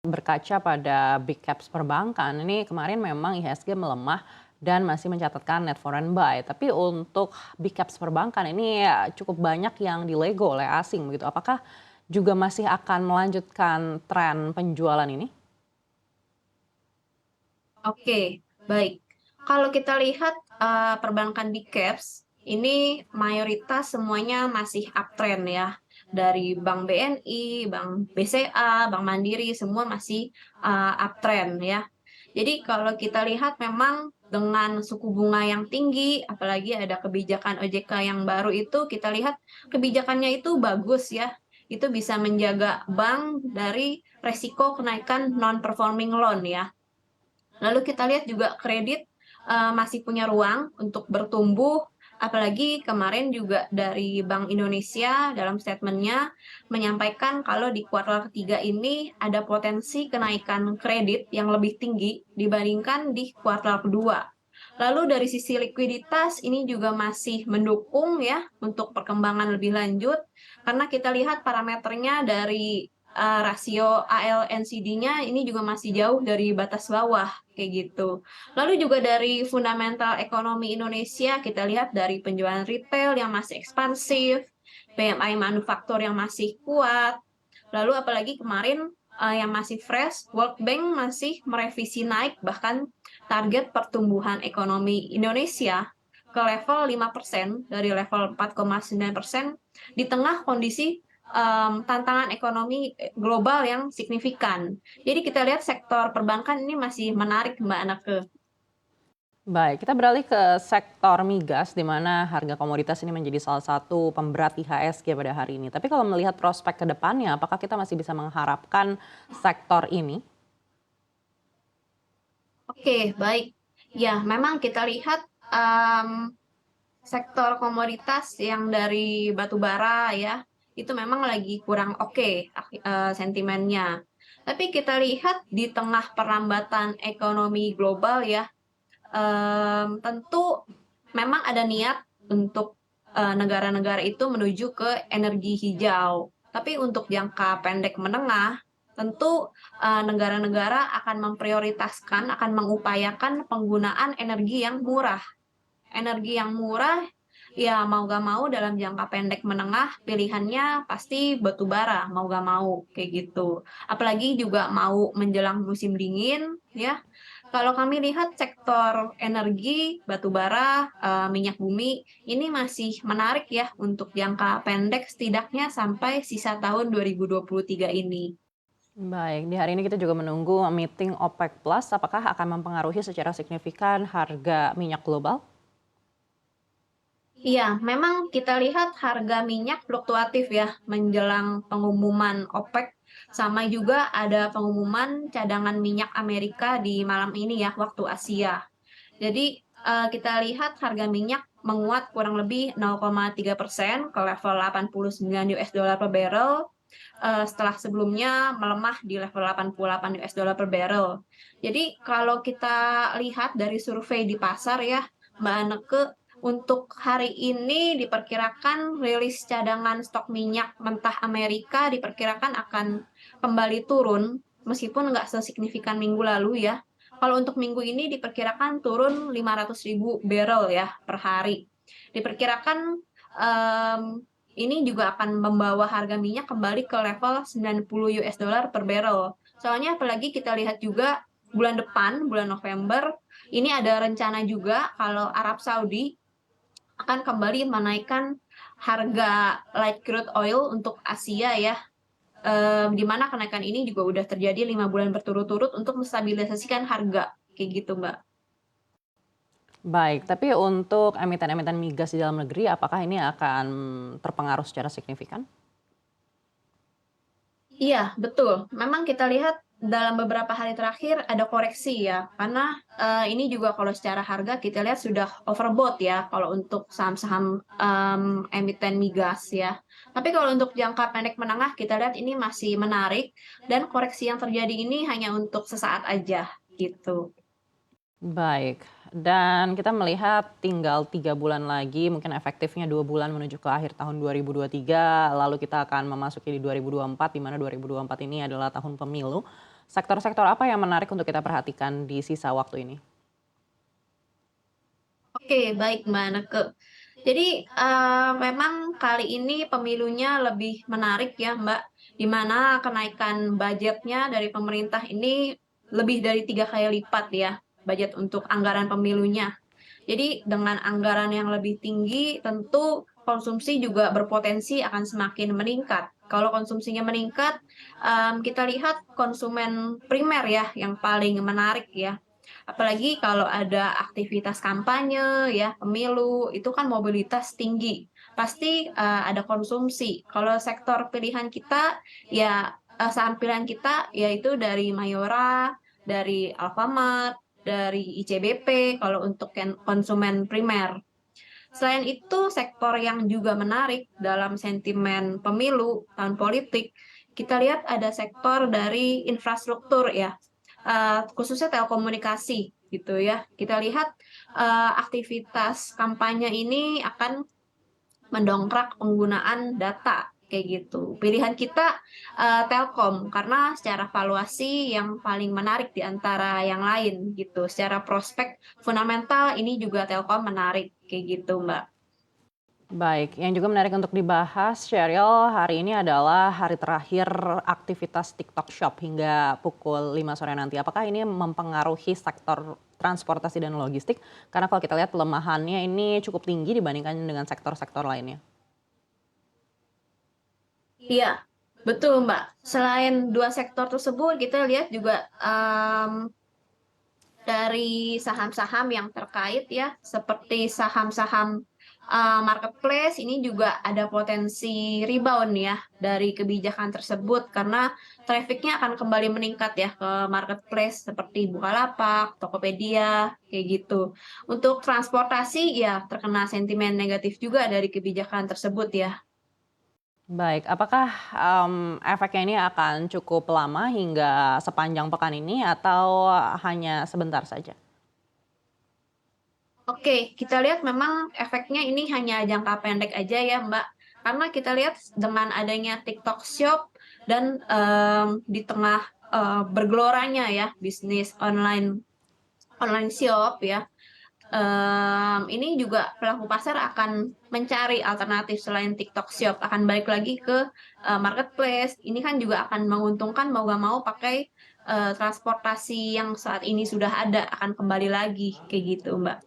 Berkaca pada big caps perbankan, ini kemarin memang IHSG melemah dan masih mencatatkan net foreign buy. Tapi untuk big caps perbankan ini ya cukup banyak yang dilego oleh asing begitu. Apakah juga masih akan melanjutkan tren penjualan ini? Oke, baik. Kalau kita lihat, perbankan big caps, ini mayoritas semuanya masih uptrend ya. Dari Bank BNI, Bank BCA, Bank Mandiri, semua masih, uptrend ya. Jadi kalau kita lihat memang dengan suku bunga yang tinggi, apalagi ada kebijakan OJK yang baru itu, kita lihat kebijakannya itu bagus ya. Itu bisa menjaga bank dari resiko kenaikan non performing loan ya. Lalu kita lihat juga kredit, masih punya ruang untuk bertumbuh, apalagi kemarin juga dari Bank Indonesia dalam statement-nya menyampaikan kalau di kuartal ketiga ini ada potensi kenaikan kredit yang lebih tinggi dibandingkan di kuartal kedua. Lalu dari sisi likuiditas ini juga masih mendukung ya untuk perkembangan lebih lanjut, karena kita lihat parameternya dari, rasio AL/NCD-nya ini juga masih jauh dari batas bawah, kayak gitu. Lalu juga dari fundamental ekonomi Indonesia, kita lihat dari penjualan retail yang masih ekspansif, PMI manufaktur yang masih kuat, lalu apalagi kemarin, yang masih fresh, World Bank masih merevisi naik bahkan target pertumbuhan ekonomi Indonesia ke level 5% dari level 4,9% di tengah kondisi, tantangan ekonomi, global yang signifikan. Jadi kita lihat sektor perbankan ini masih menarik Mbak Nake. Baik, kita beralih ke sektor migas di mana harga komoditas ini menjadi salah satu pemberat IHSG pada hari ini. Tapi kalau melihat prospek ke depannya, apakah kita masih bisa mengharapkan sektor ini? Oke, baik. Ya, memang kita lihat, sektor komoditas yang dari batu bara ya, itu memang lagi kurang oke, sentimennya. Tapi kita lihat di tengah perlambatan ekonomi global ya, tentu memang ada niat untuk, negara-negara itu menuju ke energi hijau. Tapi untuk jangka pendek menengah, tentu, negara-negara akan memprioritaskan, akan mengupayakan penggunaan energi yang murah. Energi yang murah, ya mau gak mau dalam jangka pendek menengah pilihannya pasti batu bara, mau gak mau, kayak gitu. Apalagi juga mau menjelang musim dingin, ya. Kalau kami lihat sektor energi, batu bara, minyak bumi, ini masih menarik ya untuk jangka pendek setidaknya sampai sisa tahun 2023 ini. Baik, di hari ini kita juga menunggu meeting OPEC Plus, apakah akan mempengaruhi secara signifikan harga minyak global? Iya, memang kita lihat harga minyak fluktuatif ya menjelang pengumuman OPEC, sama juga ada pengumuman cadangan minyak Amerika di malam ini ya waktu Asia. Jadi, kita lihat harga minyak menguat kurang lebih 0,3% ke level 89 US dollar per barrel, setelah sebelumnya melemah di level 88 US dollar per barrel. Jadi kalau kita lihat dari survei di pasar ya, Mbak Aneke, untuk hari ini diperkirakan rilis cadangan stok minyak mentah Amerika diperkirakan akan kembali turun, meskipun nggak sesignifikan minggu lalu ya. Kalau untuk minggu ini diperkirakan turun 500.000 barrel ya per hari. Diperkirakan, mmm, ini juga akan membawa harga minyak kembali ke level 90 US dollar per barrel. Soalnya apalagi kita lihat juga bulan depan, bulan November, ini ada rencana juga kalau Arab Saudi akan kembali menaikkan harga light crude oil untuk Asia ya, di mana kenaikan ini juga udah terjadi 5 bulan berturut-turut untuk menstabilisasikan harga, kayak gitu, Mbak. Baik, tapi untuk emiten-emiten migas di dalam negeri, apakah ini akan terpengaruh secara signifikan? Iya, betul. Memang kita lihat dalam beberapa hari terakhir ada koreksi ya, karena, ini juga kalau secara harga kita lihat sudah overbought ya, kalau untuk saham-saham, emiten migas ya. Tapi kalau untuk jangka pendek menengah kita lihat ini masih menarik dan koreksi yang terjadi ini hanya untuk sesaat aja, gitu. Baik, dan kita melihat tinggal 3 bulan lagi, mungkin efektifnya 2 bulan menuju ke akhir tahun 2023, lalu kita akan memasuki di 2024, di mana 2024 ini adalah tahun pemilu. Sektor-sektor apa yang menarik untuk kita perhatikan di sisa waktu ini? Oke, baik Mbak Neke. Jadi, memang kali ini pemilunya lebih menarik ya Mbak, di mana kenaikan budgetnya dari pemerintah ini lebih dari 3 kali lipat ya, budget untuk anggaran pemilunya. Jadi dengan anggaran yang lebih tinggi, tentu konsumsi juga berpotensi akan semakin meningkat. Kalau konsumsinya meningkat, kita lihat konsumen primer ya yang paling menarik ya. Apalagi kalau ada aktivitas kampanye ya, pemilu, itu kan mobilitas tinggi. Pasti, ada konsumsi. Kalau sektor pilihan kita ya, saham pilihan kita yaitu dari Mayora, dari Alfamart, dari ICBP kalau untuk konsumen primer. Selain itu, sektor yang juga menarik dalam sentimen pemilu tahun politik, kita lihat ada sektor dari infrastruktur ya, khususnya telekomunikasi gitu ya. Kita lihat, aktivitas kampanye ini akan mendongkrak penggunaan data, kayak gitu. Pilihan kita, Telkom, karena secara valuasi yang paling menarik di antara yang lain, gitu. Secara prospek fundamental ini juga Telkom menarik, kayak gitu, Mbak. Baik, yang juga menarik untuk dibahas, Sheryl, hari ini adalah hari terakhir aktivitas TikTok Shop hingga pukul 5 sore nanti. Apakah ini mempengaruhi sektor transportasi dan logistik? Karena kalau kita lihat pelemahannya ini cukup tinggi dibandingkan dengan sektor-sektor lainnya. Iya, betul, Mbak. Selain dua sektor tersebut, kita lihat juga, dari saham-saham yang terkait ya, seperti saham-saham, marketplace ini juga ada potensi rebound ya dari kebijakan tersebut karena traffic-nya akan kembali meningkat ya ke marketplace seperti Bukalapak, Tokopedia, kayak gitu. Untuk transportasi ya terkena sentimen negatif juga dari kebijakan tersebut ya. Baik, apakah efeknya ini akan cukup lama hingga sepanjang pekan ini atau hanya sebentar saja? Oke, kita lihat memang efeknya ini hanya jangka pendek aja ya, Mbak. Karena kita lihat dengan adanya TikTok Shop dan, di tengah, bergeloranya ya bisnis online online shop ya, ini juga pelaku pasar akan mencari alternatif selain TikTok Shop, akan balik lagi ke, marketplace. Ini kan juga akan menguntungkan mau nggak mau pakai, transportasi yang saat ini sudah ada, akan kembali lagi, kayak gitu, Mbak.